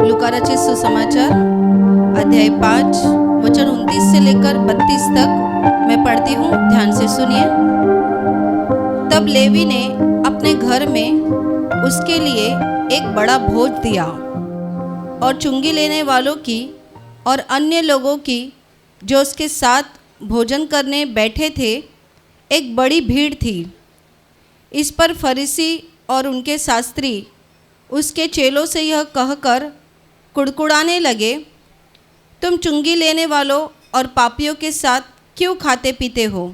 लूका रचित सुसमाचार अध्याय 5 वचन 29 से लेकर 32 तक मैं पढ़ती हूँ, ध्यान से सुनिए। तब लेवी ने अपने घर में उसके लिए एक बड़ा भोज दिया और चुंगी लेने वालों की और अन्य लोगों की जो उसके साथ भोजन करने बैठे थे एक बड़ी भीड़ थी। इस पर फरीसी और उनके शास्त्री उसके चेलों से यह कहकर कुड़कुड़ाने लगे, तुम चुंगी लेने वालों और पापियों के साथ क्यों खाते पीते हो?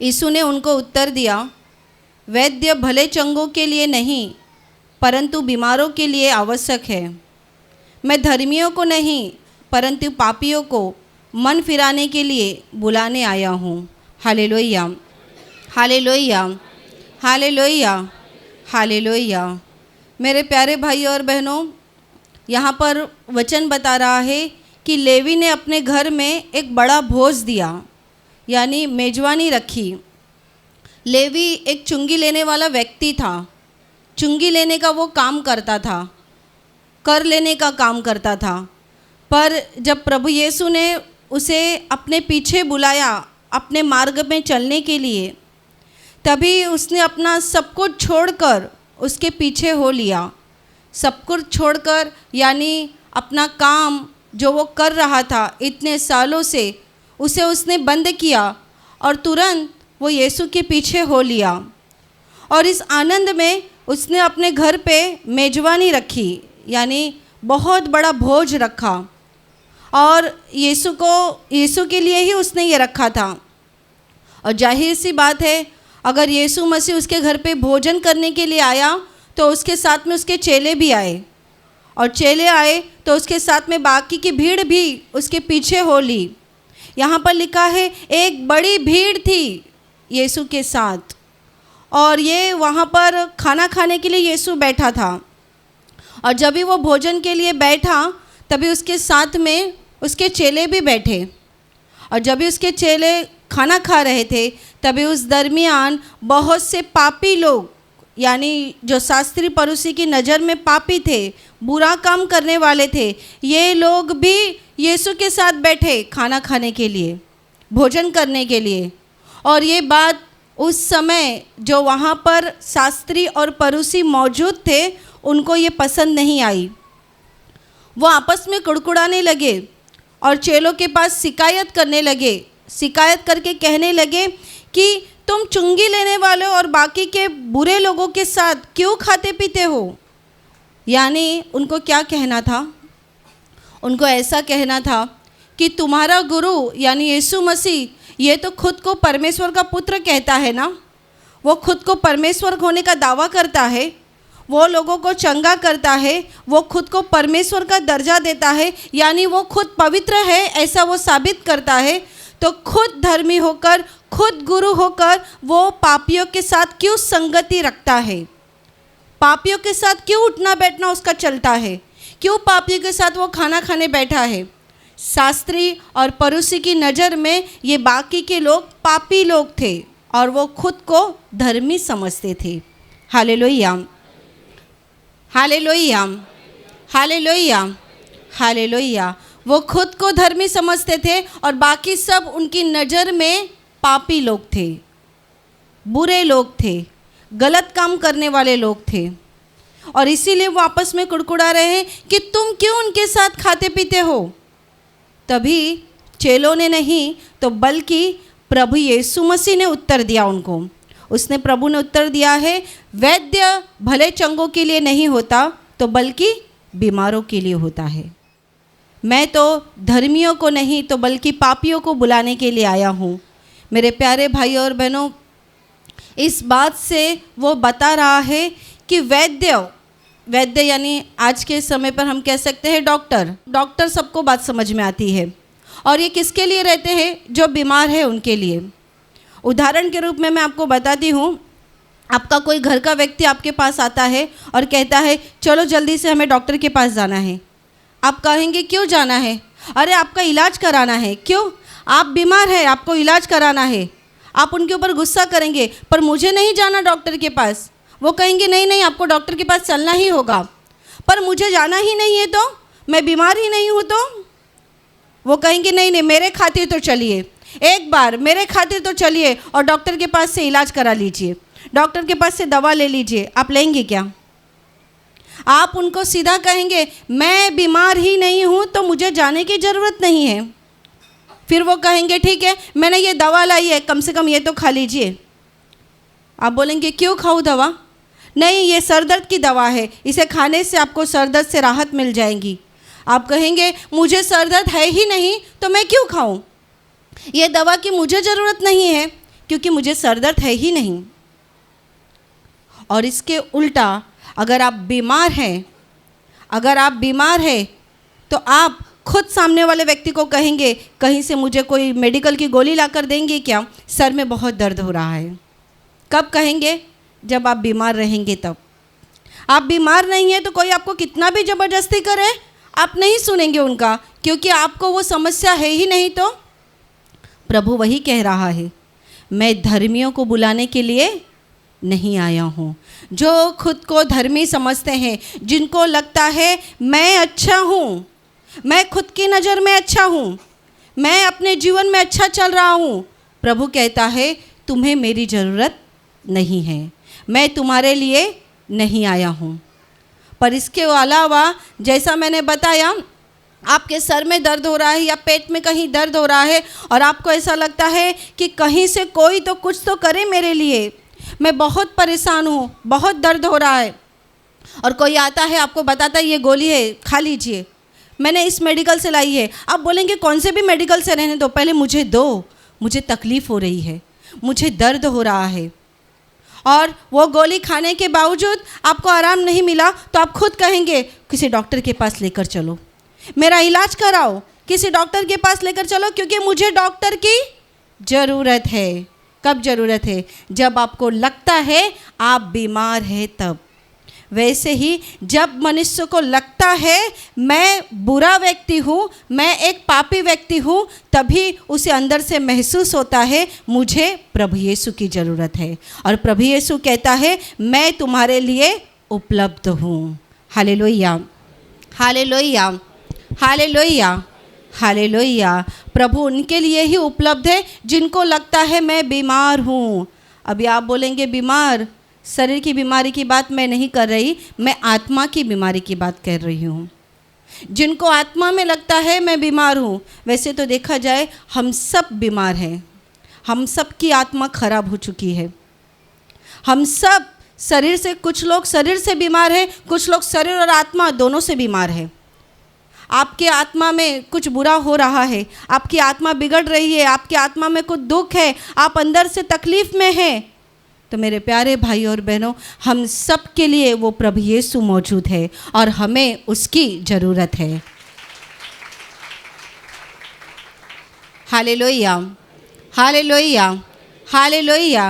यीशु ने उनको उत्तर दिया, वैद्य भले चंगों के लिए नहीं परंतु बीमारों के लिए आवश्यक है। मैं धर्मियों को नहीं परंतु पापियों को मन फिराने के लिए बुलाने आया हूँ। Hallelujah, hallelujah, hallelujah, hallelujah. मेरे प्यारे भाई और बहनों, यहाँ पर वचन बता रहा है कि लेवी ने अपने घर में एक बड़ा भोज दिया, यानी मेजबानी रखी। लेवी एक चुंगी लेने वाला व्यक्ति था। चुंगी लेने का वो काम करता था, कर लेने का काम करता था। पर जब प्रभु यीशु ने उसे अपने पीछे बुलाया अपने मार्ग में चलने के लिए, तभी उसने अपना सब कुछ छोड़कर उसके पीछे हो लिया। सब कुछ छोड़कर यानी अपना काम जो वो कर रहा था इतने सालों से, उसे उसने बंद किया और तुरंत वो यीशु के पीछे हो लिया। और इस आनंद में उसने अपने घर पे मेजबानी रखी, यानी बहुत बड़ा भोज रखा और यीशु के लिए ही उसने ये रखा था। और जाहिर सी बात है, अगर यीशु मसीह उसके घर पे भोजन करने के लिए आया तो उसके साथ में उसके चेले भी आए, और चेले आए तो उसके साथ में बाकी की भीड़ भी उसके पीछे हो ली। यहाँ पर लिखा है एक बड़ी भीड़ थी यीशु के साथ, और ये वहाँ पर खाना खाने के लिए यीशु बैठा था। और जब भी वो भोजन के लिए बैठा तभी उसके साथ में उसके चेले भी बैठे, और जब भी उसके चेले खाना खा रहे थे तभी उस दरमियान बहुत से पापी लोग, यानी जो शास्त्री परुसी की नज़र में पापी थे, बुरा काम करने वाले थे, ये लोग भी यीशु के साथ बैठे खाना खाने के लिए, भोजन करने के लिए। और ये बात उस समय जो वहाँ पर शास्त्री और परुसी मौजूद थे उनको ये पसंद नहीं आई। वो आपस में कुड़कुड़ाने लगे और चेलों के पास शिकायत करने लगे। शिकायत करके कहने लगे कि तुम चुंगी लेने वाले और बाकी के बुरे लोगों के साथ क्यों खाते पीते हो? यानी उनको क्या कहना था? उनको ऐसा कहना था कि तुम्हारा गुरु यानी यीशु मसीह ये तो खुद को परमेश्वर का पुत्र कहता है ना, वो खुद को परमेश्वर होने का दावा करता है, वो लोगों को चंगा करता है, वो खुद को परमेश्वर का दर्जा देता है, यानी वो खुद पवित्र है ऐसा वो साबित करता है। तो खुद धर्मी होकर, खुद गुरु होकर वो पापियों के साथ क्यों संगति रखता है? पापियों के साथ क्यों उठना बैठना उसका चलता है? क्यों पापियों के साथ वो खाना खाने बैठा है? शास्त्री और परुसी की नज़र में ये बाकी के लोग पापी लोग थे और वो खुद को धर्मी समझते थे। Hallelujah, hallelujah, hallelujah, hallelujah. वो खुद को धर्मी समझते थे और बाकी सब उनकी नज़र में पापी लोग थे, बुरे लोग थे, गलत काम करने वाले लोग थे। और इसीलिए वो आपस में कुड़कुड़ा रहे हैं कि तुम क्यों उनके साथ खाते पीते हो? तभी चेलों ने नहीं तो बल्कि प्रभु यीशु मसीह ने उत्तर दिया उनको। उसने प्रभु ने उत्तर दिया है, वैद्य भले चंगों के लिए नहीं होता तो बल्कि बीमारों के लिए होता है। मैं तो धर्मियों को नहीं तो बल्कि पापियों को बुलाने के लिए आया हूँ। मेरे प्यारे भाई और बहनों, इस बात से वो बता रहा है कि वैद्य यानी आज के समय पर हम कह सकते हैं डॉक्टर सबको बात समझ में आती है। और ये किसके लिए रहते हैं? जो बीमार है उनके लिए। उदाहरण के रूप में मैं आपको बताती हूँ, आपका कोई घर का व्यक्ति आपके पास आता है और कहता है चलो जल्दी से हमें डॉक्टर के पास जाना है। आप कहेंगे क्यों जाना है? अरे आपका इलाज कराना है। क्यों? आप बीमार हैं, आपको इलाज कराना है। आप उनके ऊपर गुस्सा करेंगे, पर मुझे नहीं जाना डॉक्टर के पास। वो कहेंगे नहीं नहीं, आपको डॉक्टर के पास चलना ही होगा। पर मुझे जाना ही नहीं है, तो मैं बीमार ही नहीं हूँ। तो वो कहेंगे नहीं नहीं, मेरे खातिर तो चलिए, एक बार मेरे खातिर तो चलिए और डॉक्टर के पास से इलाज करा लीजिए, डॉक्टर के पास से दवा ले लीजिए। आप लेंगे क्या? आप उनको सीधा कहेंगे मैं बीमार ही नहीं हूँ तो मुझे जाने की ज़रूरत नहीं है। फिर वो कहेंगे ठीक है, मैंने ये दवा लाई है, कम से कम ये तो खा लीजिए। आप बोलेंगे क्यों खाऊँ दवा? नहीं, ये सर दर्द की दवा है, इसे खाने से आपको सर दर्द से राहत मिल जाएगी। आप कहेंगे मुझे सर दर्द है ही नहीं तो मैं क्यों खाऊं? ये दवा की मुझे ज़रूरत नहीं है क्योंकि मुझे सर दर्द है ही नहीं। और इसके उल्टा अगर आप बीमार हैं तो आप खुद सामने वाले व्यक्ति को कहेंगे कहीं से मुझे कोई मेडिकल की गोली लाकर देंगे क्या? सर में बहुत दर्द हो रहा है। कब कहेंगे? जब आप बीमार रहेंगे तब। आप बीमार नहीं हैं तो कोई आपको कितना भी ज़बरदस्ती करे आप नहीं सुनेंगे उनका, क्योंकि आपको वो समस्या है ही नहीं। तो प्रभु वही कह रहा है, मैं धर्मियों को बुलाने के लिए नहीं आया हूँ। जो खुद को धर्मी समझते हैं, जिनको लगता है मैं अच्छा हूँ, मैं खुद की नज़र में अच्छा हूँ, मैं अपने जीवन में अच्छा चल रहा हूँ, प्रभु कहता है तुम्हें मेरी ज़रूरत नहीं है, मैं तुम्हारे लिए नहीं आया हूँ। पर इसके अलावा जैसा मैंने बताया, आपके सर में दर्द हो रहा है या पेट में कहीं दर्द हो रहा है और आपको ऐसा लगता है कि कहीं से कोई तो कुछ तो करे मेरे लिए, मैं बहुत परेशान हूँ, बहुत दर्द हो रहा है। और कोई आता है आपको बताता है ये गोली है, खा लीजिए, मैंने इस मेडिकल से लाई है। आप बोलेंगे कौन से भी मेडिकल से रहने दो, पहले मुझे दो, मुझे तकलीफ़ हो रही है, मुझे दर्द हो रहा है। और वो गोली खाने के बावजूद आपको आराम नहीं मिला तो आप खुद कहेंगे किसी डॉक्टर के पास लेकर चलो, मेरा इलाज कराओ, किसी डॉक्टर के पास लेकर चलो, क्योंकि मुझे डॉक्टर की ज़रूरत है। कब ज़रूरत है? जब आपको लगता है आप बीमार हैं तब। वैसे ही जब मनुष्य को लगता है मैं बुरा व्यक्ति हूँ, मैं एक पापी व्यक्ति हूँ, तभी उसे अंदर से महसूस होता है मुझे प्रभु यीशु की ज़रूरत है। और प्रभु यीशु कहता है मैं तुम्हारे लिए उपलब्ध हूँ। Hallelujah, hallelujah, hallelujah, hallelujah. प्रभु उनके लिए ही उपलब्ध है जिनको लगता है मैं बीमार हूँ। अभी आप बोलेंगे बीमार, शरीर की बीमारी की बात मैं नहीं कर रही, मैं आत्मा की बीमारी की बात कर रही हूँ। जिनको आत्मा में लगता है मैं बीमार हूँ, वैसे तो देखा जाए हम सब बीमार हैं, हम सब की आत्मा खराब हो चुकी है। हम सब शरीर से, कुछ लोग शरीर से बीमार हैं, कुछ लोग शरीर और आत्मा दोनों से बीमार हैं। आपके आत्मा में कुछ बुरा हो रहा है, आपकी आत्मा बिगड़ रही है, आपकी आत्मा में कुछ दुख है, आप अंदर से तकलीफ़ में हैं, तो मेरे प्यारे भाई और बहनों, हम सब के लिए वो प्रभु यीशु मौजूद है और हमें उसकी ज़रूरत है। Hallelujah, hallelujah, hallelujah,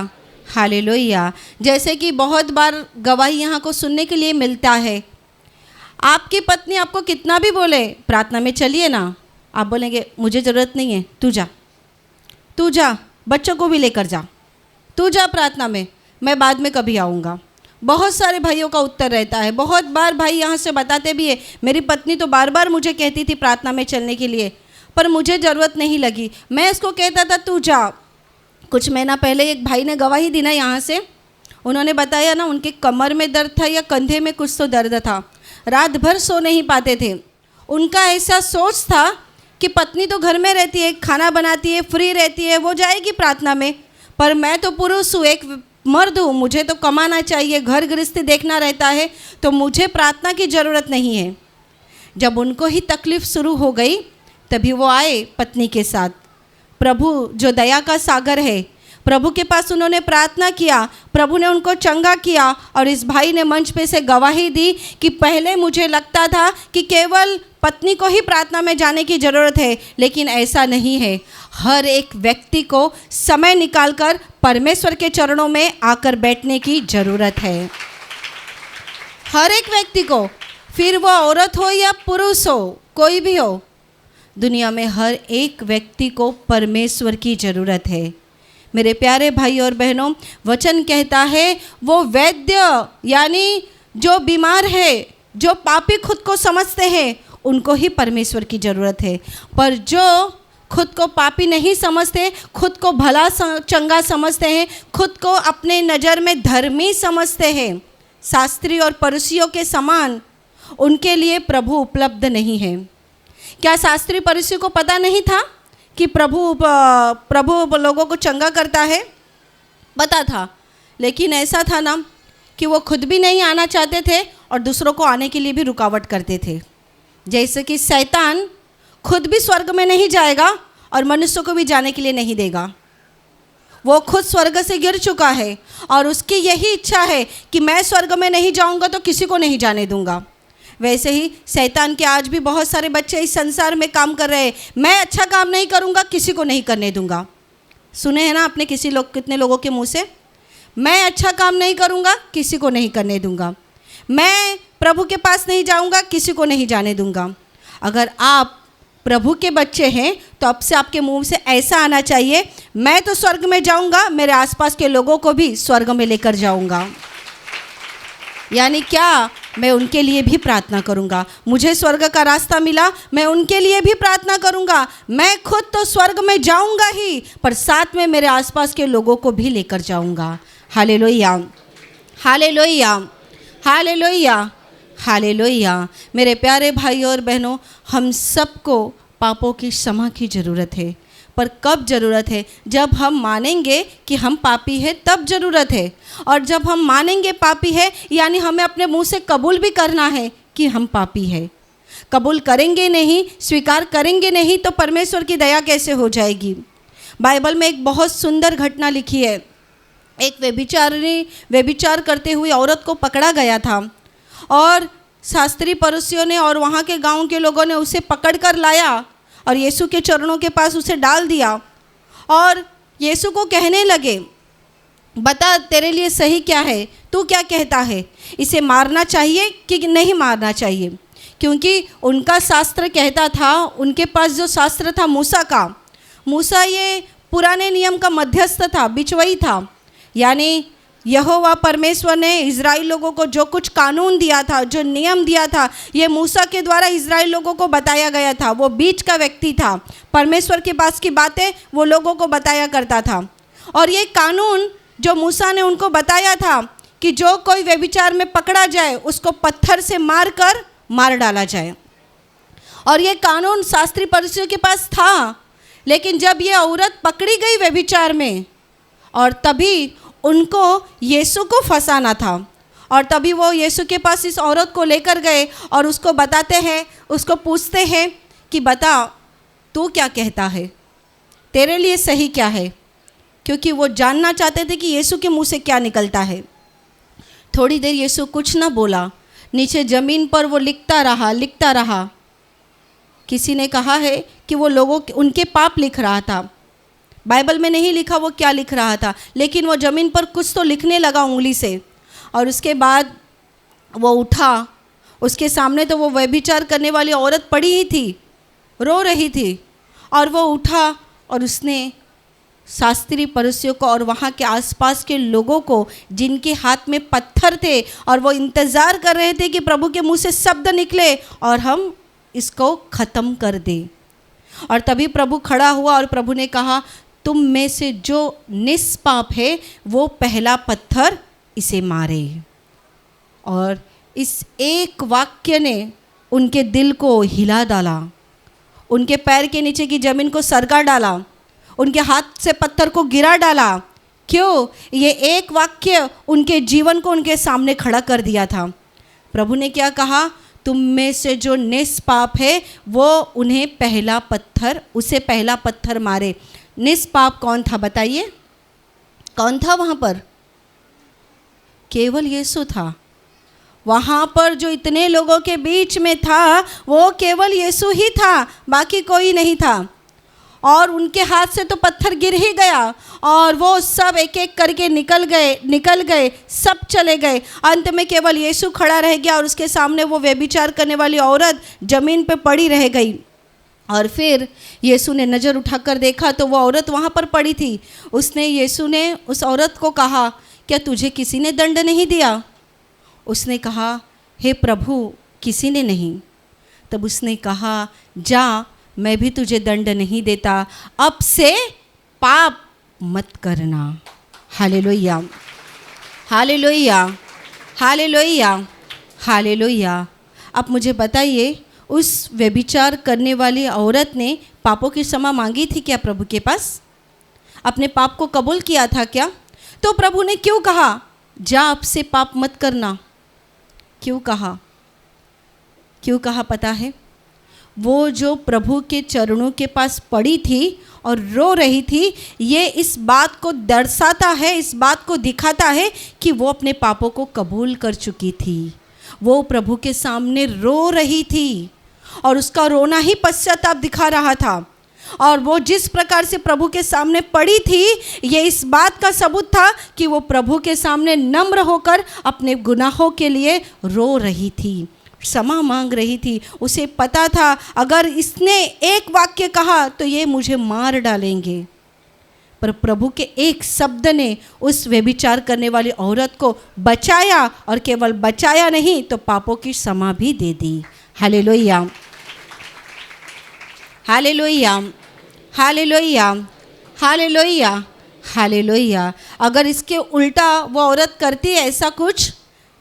hallelujah. जैसे कि बहुत बार गवाही यहाँ को सुनने के लिए मिलता है, आपकी पत्नी आपको कितना भी बोले प्रार्थना में चलिए ना, आप बोलेंगे मुझे ज़रूरत नहीं है, तू जा, तू जा, बच्चों को भी लेकर जा, तू जा प्रार्थना में, मैं बाद में कभी आऊँगा। बहुत सारे भाइयों का उत्तर रहता है। बहुत बार भाई यहाँ से बताते भी है मेरी पत्नी तो बार बार मुझे कहती थी प्रार्थना में चलने के लिए, पर मुझे ज़रूरत नहीं लगी, मैं इसको कहता था तू जा। कुछ महीना पहले एक भाई ने गवाही दी ना यहाँ से, उन्होंने बताया ना उनके कमर में दर्द था या कंधे में कुछ तो दर्द था, रात भर सो नहीं पाते थे। उनका ऐसा सोच था कि पत्नी तो घर में रहती है, खाना बनाती है, फ्री रहती है, वो जाएगी प्रार्थना में, पर मैं तो पुरुष हूँ, एक मर्द हूँ, मुझे तो कमाना चाहिए, घर गृहस्थी देखना रहता है, तो मुझे प्रार्थना की ज़रूरत नहीं है। जब उनको ही तकलीफ़ शुरू हो गई तभी वो आए पत्नी के साथ। प्रभु जो दया का सागर है, प्रभु के पास उन्होंने प्रार्थना किया, प्रभु ने उनको चंगा किया। और इस भाई ने मंच पे से गवाही दी कि पहले मुझे लगता था कि केवल पत्नी को ही प्रार्थना में जाने की ज़रूरत है, लेकिन ऐसा नहीं है। हर एक व्यक्ति को समय निकालकर परमेश्वर के चरणों में आकर बैठने की ज़रूरत है। हर एक व्यक्ति को, फिर वो औरत हो या पुरुष हो, कोई भी हो, दुनिया में हर एक व्यक्ति को परमेश्वर की ज़रूरत है। मेरे प्यारे भाई और बहनों, वचन कहता है वो वैद्य यानी जो बीमार है, जो पापी खुद को समझते हैं, उनको ही परमेश्वर की ज़रूरत है। पर जो खुद को पापी नहीं समझते, खुद को भला चंगा समझते हैं, खुद को अपने नज़र में धर्मी समझते हैं, शास्त्री और फरीसियों के समान, उनके लिए प्रभु उपलब्ध नहीं है। क्या शास्त्री फरीसियों को पता नहीं था कि प्रभु लोगों को चंगा करता है? पता था, लेकिन ऐसा था ना कि वो खुद भी नहीं आना चाहते थे और दूसरों को आने के लिए भी रुकावट करते थे। जैसे कि शैतान खुद भी स्वर्ग में नहीं जाएगा और मनुष्य को भी जाने के लिए नहीं देगा। वो खुद स्वर्ग से गिर चुका है और उसकी यही इच्छा है कि मैं स्वर्ग में नहीं जाऊंगा तो किसी को नहीं जाने दूंगा। वैसे ही शैतान के आज भी बहुत सारे बच्चे इस संसार में काम कर रहे हैं। मैं अच्छा काम नहीं करूंगा, किसी को नहीं करने दूंगा। सुने हैं ना आपने कितने लोगों के मुंह से, मैं अच्छा काम नहीं करूंगा, किसी को नहीं करने दूंगा। मैं प्रभु के पास नहीं जाऊंगा, किसी को नहीं जाने दूंगा। अगर आप प्रभु के बच्चे हैं तो अब से आपके मुंह से ऐसा आना चाहिए, मैं तो स्वर्ग में जाऊंगा, मेरे आसपास के लोगों को भी स्वर्ग में लेकर जाऊंगा। यानी क्या, मैं उनके लिए भी प्रार्थना करूंगा। मुझे स्वर्ग का रास्ता मिला, मैं उनके लिए भी प्रार्थना करूंगा। मैं खुद तो स्वर्ग में जाऊंगा ही, पर साथ में मेरे आसपास के लोगों को भी लेकर जाऊंगा। Hallelujah, hallelujah, hallelujah, hallelujah. मेरे प्यारे भाई और बहनों, हम सबको पापों की क्षमा की ज़रूरत है। पर कब ज़रूरत है? जब हम मानेंगे कि हम पापी हैं, तब ज़रूरत है। और जब हम मानेंगे पापी है, यानी हमें अपने मुंह से कबूल भी करना है कि हम पापी है। कबूल करेंगे नहीं, स्वीकार करेंगे नहीं, तो परमेश्वर की दया कैसे हो जाएगी? बाइबल में एक बहुत सुंदर घटना लिखी है। एक व्यभिचार करते हुए औरत को पकड़ा गया था और शास्त्री फरीसियों ने और वहाँ के गांव के लोगों ने उसे पकड़ कर लाया और यीशु के चरणों के पास उसे डाल दिया और यीशु को कहने लगे, बता तेरे लिए सही क्या है, तू क्या कहता है, इसे मारना चाहिए कि नहीं मारना चाहिए? क्योंकि उनका शास्त्र कहता था, उनके पास जो शास्त्र था मूसा ये पुराने नियम का मध्यस्थ था, बिचवई था। यानी यहोवा परमेश्वर ने इज़राइल लोगों को जो कुछ कानून दिया था, जो नियम दिया था, ये मूसा के द्वारा इज़राइल लोगों को बताया गया था। वो बीच का व्यक्ति था, परमेश्वर के पास की बातें वो लोगों को बताया करता था। और ये कानून जो मूसा ने उनको बताया था कि जो कोई व्यभिचार में पकड़ा जाए उसको पत्थर से मार डाला जाए। और ये कानून शास्त्री फरीसियों के पास था। लेकिन जब ये औरत पकड़ी गई व्यभिचार में, और तभी उनको यीशु को फंसाना था, और तभी वो यीशु के पास इस औरत को लेकर गए और उसको बताते हैं, उसको पूछते हैं कि बता तू क्या कहता है, तेरे लिए सही क्या है? क्योंकि वो जानना चाहते थे कि यीशु के मुंह से क्या निकलता है। थोड़ी देर यीशु कुछ ना बोला, नीचे ज़मीन पर वो लिखता रहा। किसी ने कहा है कि वो उनके पाप लिख रहा था। बाइबल में नहीं लिखा वो क्या लिख रहा था, लेकिन वो ज़मीन पर कुछ तो लिखने लगा उंगली से। और उसके बाद वो उठा, उसके सामने तो वो व्यभिचार करने वाली औरत पड़ी ही थी, रो रही थी। और वो उठा और उसने शास्त्री फरीसियों को और वहाँ के आसपास के लोगों को, जिनके हाथ में पत्थर थे और वो इंतज़ार कर रहे थे कि प्रभु के मुंह से शब्द निकले और हम इसको ख़त्म कर दें। और तभी प्रभु खड़ा हुआ और प्रभु ने कहा, तुम में से जो निष्पाप है वो पहला पत्थर इसे मारे। और इस एक वाक्य ने उनके दिल को हिला डाला, उनके पैर के नीचे की ज़मीन को सरका डाला, उनके हाथ से पत्थर को गिरा डाला। क्यों? ये एक वाक्य उनके जीवन को उनके सामने खड़ा कर दिया था। प्रभु ने क्या कहा? तुम में से जो निष्पाप है वो उसे पहला पत्थर मारे। निष्पाप कौन था बताइए? कौन था वहाँ पर? केवल यीशु था। वहाँ पर जो इतने लोगों के बीच में था वो केवल यीशु ही था, बाकी कोई नहीं था। और उनके हाथ से तो पत्थर गिर ही गया और वो सब एक एक करके निकल गए, सब चले गए। अंत में केवल यीशु खड़ा रह गया और उसके सामने वो व्यभिचार करने वाली औरत ज़मीन पे पड़ी रह गई। और फिर यीशु ने नज़र उठाकर देखा तो वो औरत वहाँ पर पड़ी थी। यीशु ने उस औरत को कहा, क्या तुझे किसी ने दंड नहीं दिया? उसने कहा, हे प्रभु, किसी ने नहीं। तब उसने कहा, जा, मैं भी तुझे दंड नहीं देता, अब से पाप मत करना। Hallelujah, hallelujah, hallelujah, hallelujah. अब मुझे बताइए, उस व्यभिचार करने वाली औरत ने पापों की क्षमा मांगी थी क्या प्रभु के पास? अपने पाप को कबूल किया था क्या? तो प्रभु ने क्यों कहा, जा, अब से पाप मत करना? क्यों कहा? क्यों कहा पता है? वो जो प्रभु के चरणों के पास पड़ी थी और रो रही थी, ये इस बात को दर्शाता है, इस बात को दिखाता है कि वो अपने पापों को कबूल कर चुकी थी। वो प्रभु के सामने रो रही थी और उसका रोना ही पश्चाताप दिखा रहा था। और वो जिस प्रकार से प्रभु के सामने पड़ी थी, ये इस बात का सबूत था कि वो प्रभु के सामने नम्र होकर अपने गुनाहों के लिए रो रही थी, क्षमा मांग रही थी। उसे पता था अगर इसने एक वाक्य कहा तो ये मुझे मार डालेंगे, पर प्रभु के एक शब्द ने उस व्यभिचार करने वाली औरत को बचाया, और केवल बचाया नहीं तो पापों की क्षमा भी दे दी। Hallelujah, hallelujah, hallelujah, hallelujah, hallelujah. अगर इसके उल्टा वो औरत करती है ऐसा कुछ,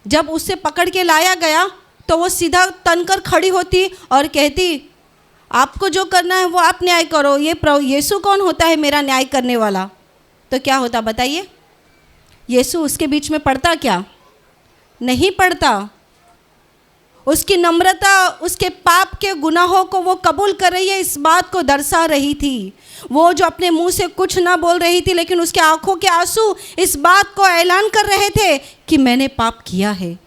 जब उसे पकड़ के लाया गया तो वो सीधा तनकर खड़ी होती और कहती, आपको जो करना है वो आप न्याय करो, ये यीशु कौन होता है मेरा न्याय करने वाला? तो क्या होता बताइए? यीशु उसके बीच में पड़ता क्या? नहीं पड़ता। उसकी नम्रता उसके पाप के गुनाहों को वो कबूल कर रही है, इस बात को दर्शा रही थी। वो जो अपने मुंह से कुछ ना बोल रही थी, लेकिन उसके आंखों के आंसू इस बात को ऐलान कर रहे थे कि मैंने पाप किया है,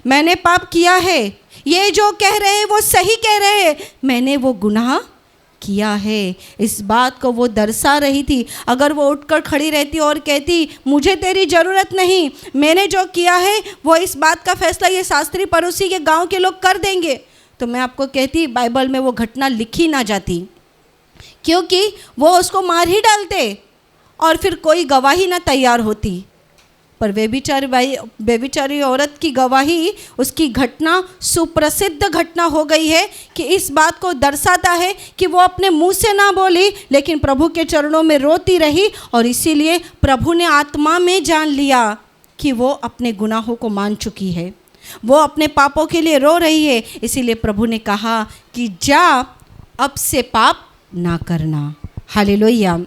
मैंने पाप किया है। ये जो कह रहे हैं वो सही कह रहे हैं, मैंने वो गुनाह किया है। इस बात को वो दर्शा रही थी। अगर वो उठकर खड़ी रहती और कहती, मुझे तेरी ज़रूरत नहीं, मैंने जो किया है वो इस बात का फैसला ये शास्त्री पड़ोसी के गांव के लोग कर देंगे, तो मैं आपको कहती बाइबल में वो घटना लिखी ना जाती, क्योंकि वो उसको मार ही डालते और फिर कोई गवाही ना तैयार होती। पर व्यभिचारी औरत की गवाही, उसकी घटना सुप्रसिद्ध घटना हो गई है कि इस बात को दर्शाता है कि वो अपने मुंह से ना बोली, लेकिन प्रभु के चरणों में रोती रही, और इसीलिए प्रभु ने आत्मा में जान लिया कि वो अपने गुनाहों को मान चुकी है, वो अपने पापों के लिए रो रही है। इसीलिए प्रभु ने कहा कि जा, अब से पाप ना करना। Hallelujah,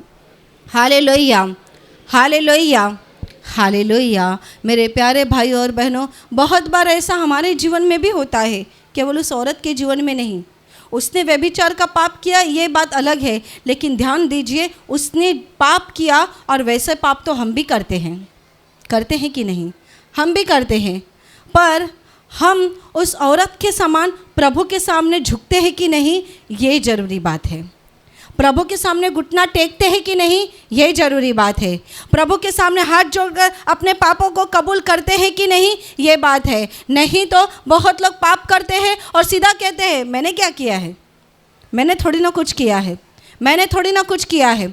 hallelujah, hallelujah, hallelujah. मेरे प्यारे भाई और बहनों, बहुत बार ऐसा हमारे जीवन में भी होता है, केवल उस औरत के जीवन में नहीं। उसने व्यभिचार का पाप किया, ये बात अलग है, लेकिन ध्यान दीजिए, उसने पाप किया और वैसे पाप तो हम भी करते हैं कि नहीं? हम भी करते हैं, पर हम उस औरत के समान प्रभु के सामने झुकते हैं कि नहीं, ये ज़रूरी बात है। प्रभु के सामने घुटना टेकते हैं कि नहीं, ये ज़रूरी बात है। प्रभु के सामने हाथ जोड़कर अपने पापों को कबूल करते हैं कि नहीं, ये बात है। नहीं तो बहुत लोग पाप करते हैं और सीधा कहते हैं, मैंने क्या किया है, मैंने थोड़ी ना कुछ किया है, मैंने थोड़ी ना कुछ किया है।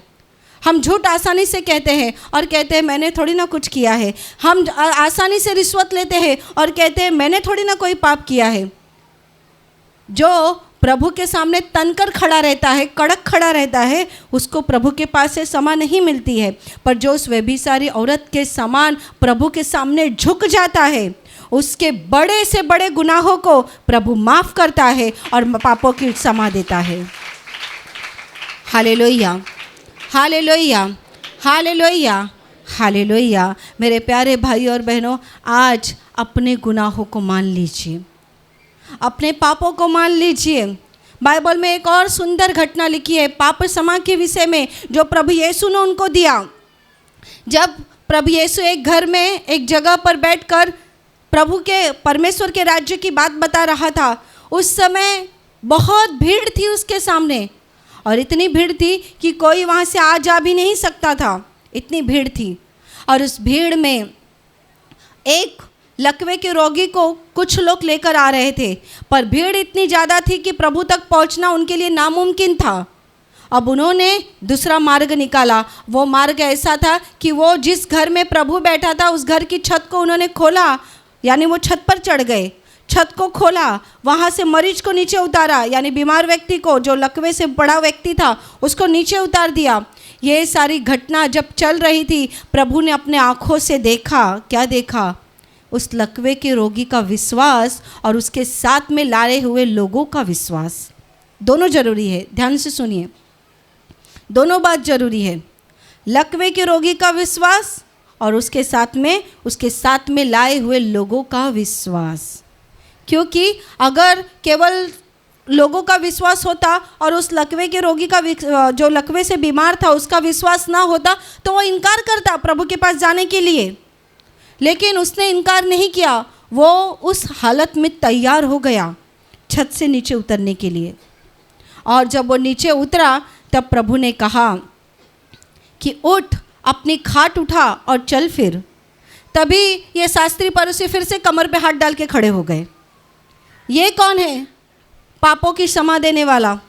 हम झूठ आसानी से कहते हैं और कहते हैं मैंने थोड़ी ना कुछ किया है। हम आसानी से रिश्वत लेते हैं और कहते हैं मैंने थोड़ी ना कोई पाप किया है। जो प्रभु के सामने तनकर खड़ा रहता है, कड़क खड़ा रहता है, उसको प्रभु के पास से क्षमा नहीं मिलती है। पर जो उस व्यभिचारी औरत के समान प्रभु के सामने झुक जाता है, उसके बड़े से बड़े गुनाहों को प्रभु माफ़ करता है और पापों की क्षमा देता है। Hallelujah, hallelujah, hallelujah, hallelujah. मेरे प्यारे भाई और बहनों, आज अपने गुनाहों को मान लीजिए, अपने पापों को मान लीजिए। बाइबल में एक और सुंदर घटना लिखी है पाप क्षमा के विषय में, जो प्रभु यीशु ने उनको दिया। जब प्रभु यीशु एक घर में एक जगह पर बैठकर प्रभु के परमेश्वर के राज्य की बात बता रहा था, उस समय बहुत भीड़ थी उसके सामने, और इतनी भीड़ थी कि कोई वहाँ से आ जा भी नहीं सकता था, इतनी भीड़ थी। और उस भीड़ में एक लकवे के रोगी को कुछ लोग लेकर आ रहे थे, पर भीड़ इतनी ज़्यादा थी कि प्रभु तक पहुंचना उनके लिए नामुमकिन था। अब उन्होंने दूसरा मार्ग निकाला। वो मार्ग ऐसा था कि वो जिस घर में प्रभु बैठा था उस घर की छत को उन्होंने खोला, यानी वो छत पर चढ़ गए, छत को खोला, वहाँ से मरीज को नीचे उतारा, यानी बीमार व्यक्ति को, जो लकवे से बड़ा व्यक्ति था, उसको नीचे उतार दिया। ये सारी घटना जब चल रही थी, प्रभु ने अपने आँखों से देखा। क्या देखा? उस लकवे के रोगी का विश्वास और उसके साथ में लाए हुए लोगों का विश्वास। दोनों जरूरी है, ध्यान से सुनिए, दोनों बात जरूरी है। लकवे के रोगी का विश्वास और उसके साथ में लाए हुए लोगों का विश्वास। क्योंकि अगर केवल लोगों का विश्वास होता और उस लकवे के रोगी का, जो लकवे से बीमार था, उसका विश्वास ना होता, तो वो इनकार करता प्रभु के पास जाने के लिए। लेकिन उसने इनकार नहीं किया, वो उस हालत में तैयार हो गया छत से नीचे उतरने के लिए। और जब वो नीचे उतरा तब प्रभु ने कहा कि उठ, अपनी खाट उठा और चल फिर। तभी ये शास्त्री फरीसी फिर से कमर पे हाथ डाल के खड़े हो गए। ये कौन है? पापों की क्षमा देने वाला।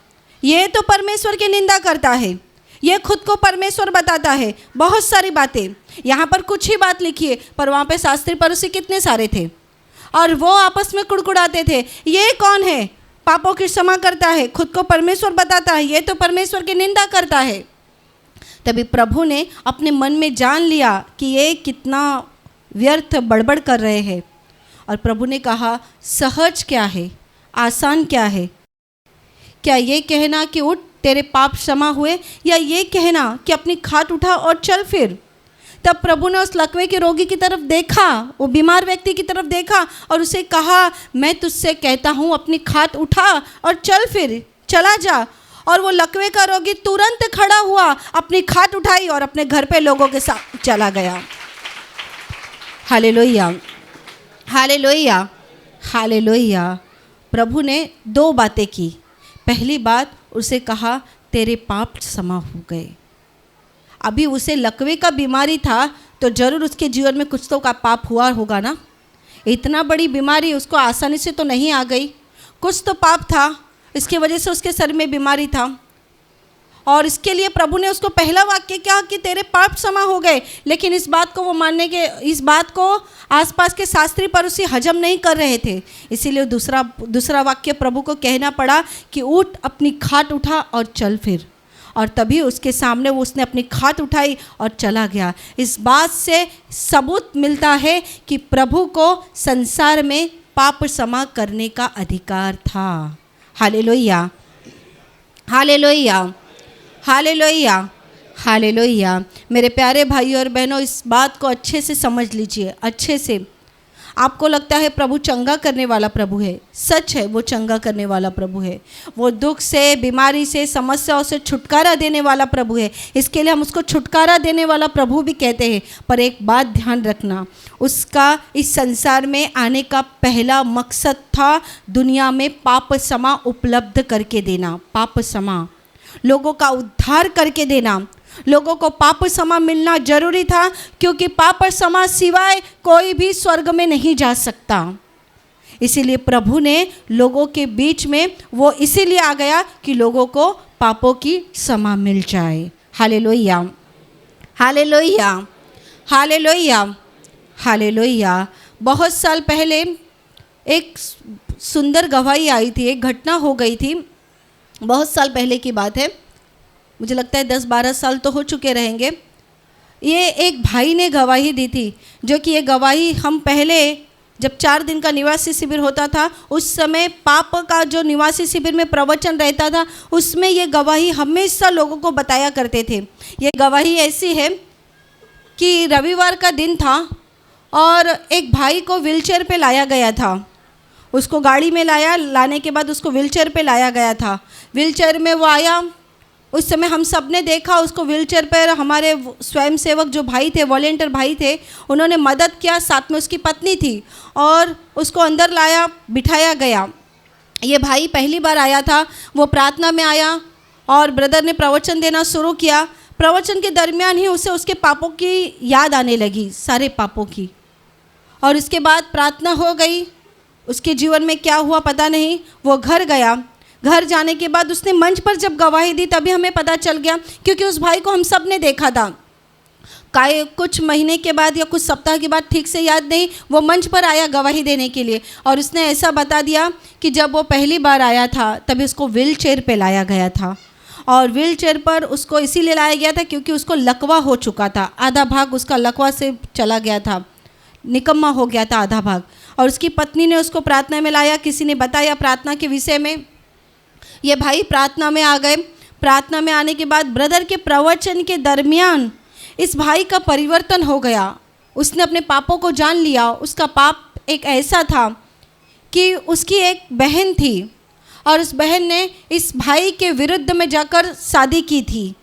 ये तो परमेश्वर की निंदा करता है, ये खुद को परमेश्वर बताता है, बहुत सारी बातें। यहाँ पर कुछ ही बात लिखी है, पर वहाँ पे शास्त्री फरीसी कितने सारे थे, और वो आपस में कुड़कुड़ाते थे। ये कौन है? पापों की क्षमा करता है, खुद को परमेश्वर बताता है, ये तो परमेश्वर की निंदा करता है। तभी प्रभु ने अपने मन में जान लिया कि ये कितना व्यर्थ बड़बड़ कर रहे हैं, और प्रभु ने कहा, सहज क्या है, आसान क्या है? क्या ये कहना कि उठ, तेरे पाप क्षमा हुए, या ये कहना कि अपनी खाट उठा और चल फिर? तब प्रभु ने उस लकवे के रोगी की तरफ देखा, वो बीमार व्यक्ति की तरफ देखा, और उसे कहा, मैं तुझसे कहता हूँ, अपनी खाट उठा और चल फिर, चला जा। और वो लकवे का रोगी तुरंत खड़ा हुआ, अपनी खाट उठाई और अपने घर पे लोगों के साथ चला गया। Hallelujah, hallelujah, hallelujah. प्रभु ने दो बातें की। पहली बात, उसे कहा, तेरे पाप क्षमा हो गए। अभी उसे लकवे का बीमारी था, तो जरूर उसके जीवन में कुछ तो का पाप हुआ होगा ना। इतना बड़ी बीमारी उसको आसानी से तो नहीं आ गई, कुछ तो पाप था, इसकी वजह से उसके सर में बीमारी था। और इसके लिए प्रभु ने उसको पहला वाक्य कहा कि तेरे पाप क्षमा हो गए। लेकिन इस बात को वो मानने के, इस बात को आसपास के शास्त्री फरीसी हजम नहीं कर रहे थे, इसीलिए दूसरा वाक्य प्रभु को कहना पड़ा कि उठ, अपनी खाट उठा और चल फिर। और तभी उसके सामने उसने अपनी खाट उठाई और चला गया। इस बात से सबूत मिलता है कि प्रभु को संसार में पाप क्षमा करने का अधिकार था। Hallelujah, hallelujah, hallelujah, hallelujah. मेरे प्यारे भाइयों और बहनों, इस बात को अच्छे से समझ लीजिए, अच्छे से। आपको लगता है प्रभु चंगा करने वाला प्रभु है, सच है, वो चंगा करने वाला प्रभु है। वो दुख से, बीमारी से, समस्याओं से छुटकारा देने वाला प्रभु है। इसके लिए हम उसको छुटकारा देने वाला प्रभु भी कहते हैं। पर एक बात ध्यान रखना, उसका इस संसार में आने का पहला मकसद था दुनिया में पाप क्षमा उपलब्ध करके देना। पाप क्षमा, लोगों का उद्धार करके देना। लोगों को पाप क्षमा मिलना जरूरी था, क्योंकि पाप क्षमा सिवाय कोई भी स्वर्ग में नहीं जा सकता। इसीलिए प्रभु ने लोगों के बीच में वो इसीलिए आ गया कि लोगों को पापों की क्षमा मिल जाए। Hallelujah, hallelujah, hallelujah, hallelujah. बहुत साल पहले एक सुंदर गवाही आई थी, एक घटना हो गई थी। बहुत साल पहले की बात है, मुझे लगता है 10-12 साल तो हो चुके रहेंगे। ये एक भाई ने गवाही दी थी, जो कि ये गवाही हम पहले जब 4 दिन का निवासी शिविर होता था, उस समय पाप का जो निवासी शिविर में प्रवचन रहता था, उसमें ये गवाही हमेशा लोगों को बताया करते थे। ये गवाही ऐसी है कि रविवार का दिन था और एक भाई को व्हीलचेयर पे लाया गया था। उसको गाड़ी में लाने के बाद उसको व्हीलचेयर पे लाया गया था। व्हीलचेयर में वो आया, उस समय हम सब ने देखा उसको व्हीलचेयर पर, हमारे स्वयंसेवक जो भाई थे, वॉलेंटियर भाई थे, उन्होंने मदद किया, साथ में उसकी पत्नी थी और उसको अंदर लाया, बिठाया गया। ये भाई पहली बार आया था, वो प्रार्थना में आया और ब्रदर ने प्रवचन देना शुरू किया। प्रवचन के दरमियान ही उसे उसके पापों की याद आने लगी, सारे पापों की, और उसके बाद प्रार्थना हो गई। उसके जीवन में क्या हुआ पता नहीं। वो घर गया, घर जाने के बाद उसने मंच पर जब गवाही दी तभी हमें पता चल गया, क्योंकि उस भाई को हम सब ने देखा था। कुछ महीने के बाद या कुछ सप्ताह के बाद, ठीक से याद नहीं, वो मंच पर आया गवाही देने के लिए और उसने ऐसा बता दिया कि जब वो पहली बार आया था तभी उसको व्हील चेयर पर लाया गया था, और व्हील चेयर पर उसको इसीलिए लाया गया था क्योंकि उसको लकवा हो चुका था, आधा भाग उसका लकवा से चला गया था, निकम्मा हो गया था आधा भाग। और उसकी पत्नी ने उसको प्रार्थना में लाया, किसी ने बताया प्रार्थना के विषय में। ये भाई प्रार्थना में आ गए। प्रार्थना में आने के बाद ब्रदर के प्रवचन के दरमियान इस भाई का परिवर्तन हो गया। उसने अपने पापों को जान लिया। उसका पाप एक ऐसा था कि उसकी एक बहन थी और उस बहन ने इस भाई के विरुद्ध में जाकर शादी की थी,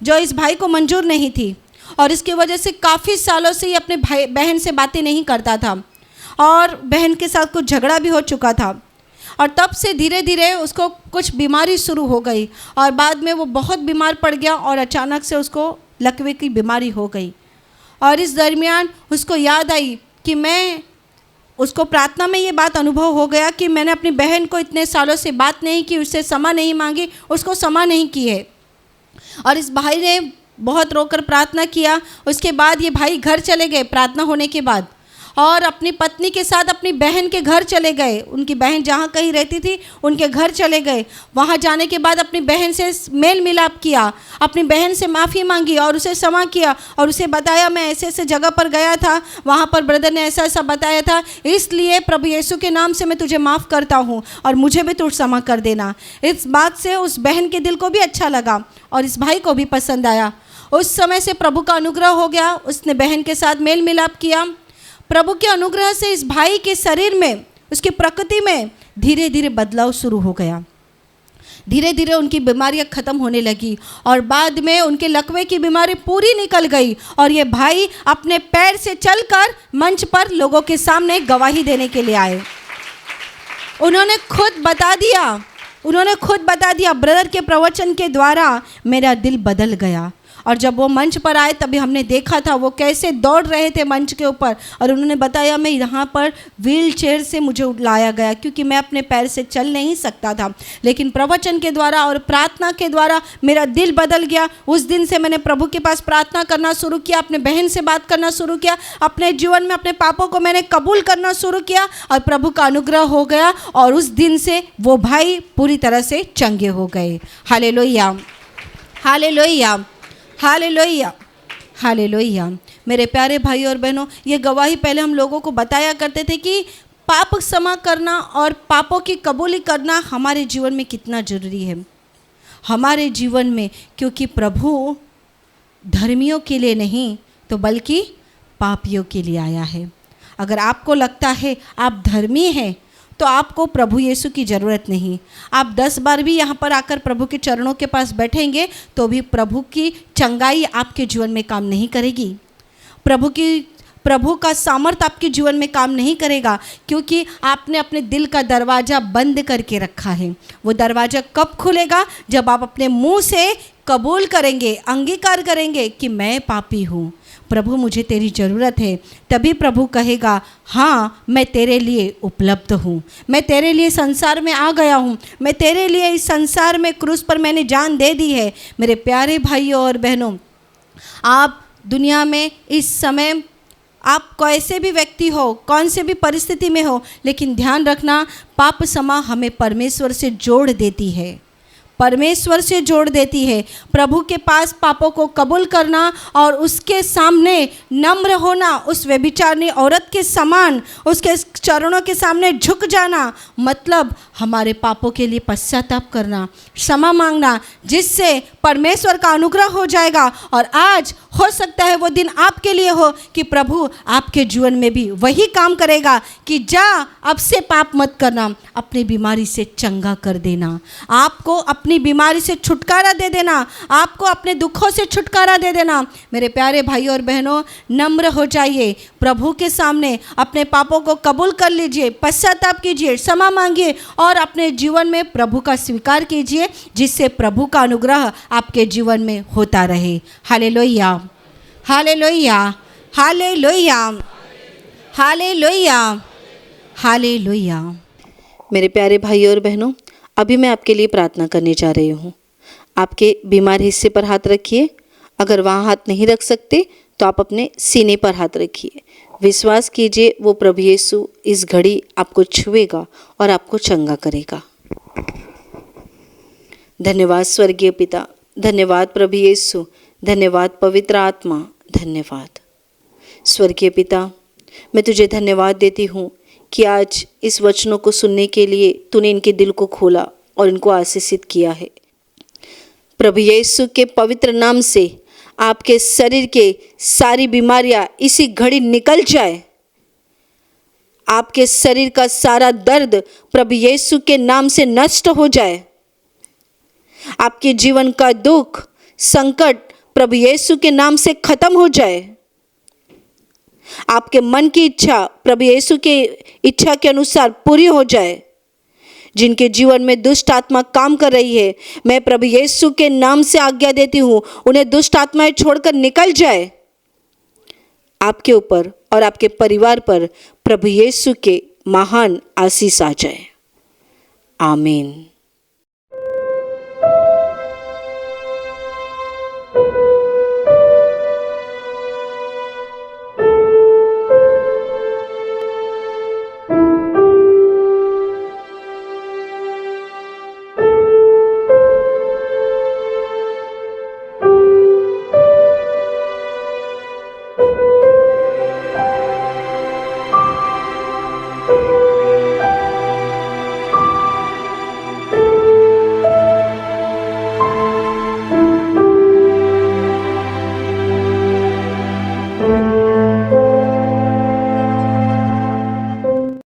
जो इस भाई को मंजूर नहीं थी, और इसकी वजह से काफ़ी सालों से ये अपने भाई बहन से बातें नहीं करता था और बहन के साथ कुछ झगड़ा भी हो चुका था। और तब से धीरे धीरे उसको कुछ बीमारी शुरू हो गई और बाद में वो बहुत बीमार पड़ गया और अचानक से उसको लकवे की बीमारी हो गई। और इस दरमियान उसको याद आई कि उसको प्रार्थना में ये बात अनुभव हो गया कि मैंने अपनी बहन को इतने सालों से बात नहीं की, उससे क्षमा नहीं मांगी, उसको क्षमा नहीं की है। और इस भाई ने बहुत रोकर प्रार्थना किया। उसके बाद ये भाई घर चले गए प्रार्थना होने के बाद, और अपनी पत्नी के साथ अपनी बहन के घर चले गए। उनकी बहन जहाँ कहीं रहती थी उनके घर चले गए। वहाँ जाने के बाद अपनी बहन से मेल मिलाप किया, अपनी बहन से माफ़ी मांगी और उसे क्षमा किया और उसे बताया मैं ऐसे ऐसे जगह पर गया था, वहाँ पर ब्रदर ने ऐसा ऐसा बताया था, इसलिए प्रभु यीशु के नाम से मैं तुझे माफ़ करता हूँ और मुझे भी तू क्षमा कर देना। इस बात से उस बहन के दिल को भी अच्छा लगा और इस भाई को भी पसंद आया। उस समय से प्रभु का अनुग्रह हो गया। उसने बहन के साथ मेल मिलाप किया। प्रभु के अनुग्रह से इस भाई के शरीर में, उसकी प्रकृति में धीरे धीरे बदलाव शुरू हो गया। धीरे धीरे उनकी बीमारियां खत्म होने लगी और बाद में उनके लकवे की बीमारी पूरी निकल गई और ये भाई अपने पैर से चलकर मंच पर लोगों के सामने गवाही देने के लिए आए। उन्होंने खुद बता दिया ब्रदर के प्रवचन के द्वारा मेरा दिल बदल गया। और जब वो मंच पर आए तभी हमने देखा था वो कैसे दौड़ रहे थे मंच के ऊपर, और उन्होंने बताया मैं यहाँ पर व्हील चेयर से मुझे लाया गया क्योंकि मैं अपने पैर से चल नहीं सकता था, लेकिन प्रवचन के द्वारा और प्रार्थना के द्वारा मेरा दिल बदल गया। उस दिन से मैंने प्रभु के पास प्रार्थना करना शुरू किया, अपने बहन से बात करना शुरू किया, अपने जीवन में अपने पापों को मैंने कबूल करना शुरू किया और प्रभु का अनुग्रह हो गया और उस दिन से वो भाई पूरी तरह से चंगे हो गए। Hallelujah, hallelujah, hallelujah, hallelujah. मेरे प्यारे भाई और बहनों, ये गवाही पहले हम लोगों को बताया करते थे कि पाप क्षमा करना और पापों की कबूली करना हमारे जीवन में कितना ज़रूरी है हमारे जीवन में, क्योंकि प्रभु धर्मियों के लिए नहीं तो बल्कि पापियों के लिए आया है। अगर आपको लगता है आप धर्मी हैं तो आपको प्रभु यीशु की ज़रूरत नहीं। आप 10 बार भी यहाँ पर आकर प्रभु के चरणों के पास बैठेंगे तो भी प्रभु की चंगाई आपके जीवन में काम नहीं करेगी। प्रभु का सामर्थ आपके जीवन में काम नहीं करेगा, क्योंकि आपने अपने दिल का दरवाज़ा बंद करके रखा है। वो दरवाज़ा कब खुलेगा? जब आप अपने मुंह से कबूल करेंगे, अंगीकार करेंगे कि मैं पापी हूँ, प्रभु मुझे तेरी ज़रूरत है। तभी प्रभु कहेगा हाँ मैं तेरे लिए उपलब्ध हूँ, मैं तेरे लिए संसार में आ गया हूँ, मैं तेरे लिए इस संसार में क्रूस पर मैंने जान दे दी है। मेरे प्यारे भाइयों और बहनों, आप दुनिया में इस समय आप कैसे भी व्यक्ति हो, कौन से भी परिस्थिति में हो, लेकिन ध्यान रखना पाप क्षमा हमें परमेश्वर से जोड़ देती है, परमेश्वर से जोड़ देती है। प्रभु के पास पापों को कबूल करना और उसके सामने नम्र होना, उस व्यभिचारिणी औरत के समान उसके चरणों के सामने झुक जाना, मतलब हमारे पापों के लिए पश्चाताप करना, क्षमा मांगना, जिससे परमेश्वर का अनुग्रह हो जाएगा। और आज हो सकता है वो दिन आपके लिए हो कि प्रभु आपके जीवन में भी वही काम करेगा कि जा अब से पाप मत करना, अपनी बीमारी से चंगा कर देना, आपको अपने अपनी बीमारी से छुटकारा दे देना, आपको अपने दुखों से छुटकारा दे देना। मेरे प्यारे भाई और बहनों, नम्र हो जाइए प्रभु के सामने, अपने पापों को कबूल कर लीजिए, पश्चाताप कीजिए, क्षमा मांगिए और अपने जीवन में प्रभु का स्वीकार कीजिए, जिससे प्रभु का अनुग्रह आपके जीवन में होता रहे। Hallelujah, hallelujah, hallelujah, hallelujah, hallelujah. मेरे प्यारे भाई और बहनों, अभी मैं आपके लिए प्रार्थना करने जा रही हूँ। आपके बीमार हिस्से पर हाथ रखिए। अगर वहाँ हाथ नहीं रख सकते तो आप अपने सीने पर हाथ रखिए। विश्वास कीजिए वो प्रभु यीशु इस घड़ी आपको छुएगा और आपको चंगा करेगा। धन्यवाद स्वर्गीय पिता, धन्यवाद प्रभु यीशु, धन्यवाद पवित्र आत्मा, धन्यवाद स्वर्गीय पिता। मैं तुझे धन्यवाद देती हूँ कि आज इस वचनों को सुनने के लिए तूने इनके दिल को खोला और इनको आशीषित किया है। प्रभु यीशु के पवित्र नाम से आपके शरीर के सारी बीमारियां इसी घड़ी निकल जाए। आपके शरीर का सारा दर्द प्रभु यीशु के नाम से नष्ट हो जाए। आपके जीवन का दुख, संकट प्रभु यीशु के नाम से खत्म हो जाए। आपके मन की इच्छा प्रभु यीशु के इच्छा के अनुसार पूरी हो जाए। जिनके जीवन में दुष्ट आत्मा काम कर रही है, मैं प्रभु यीशु के नाम से आज्ञा देती हूँ, उन्हें दुष्ट आत्माएं छोड़कर निकल जाए। आपके ऊपर और आपके परिवार पर प्रभु यीशु के महान आशीष आ जाए। आमीन।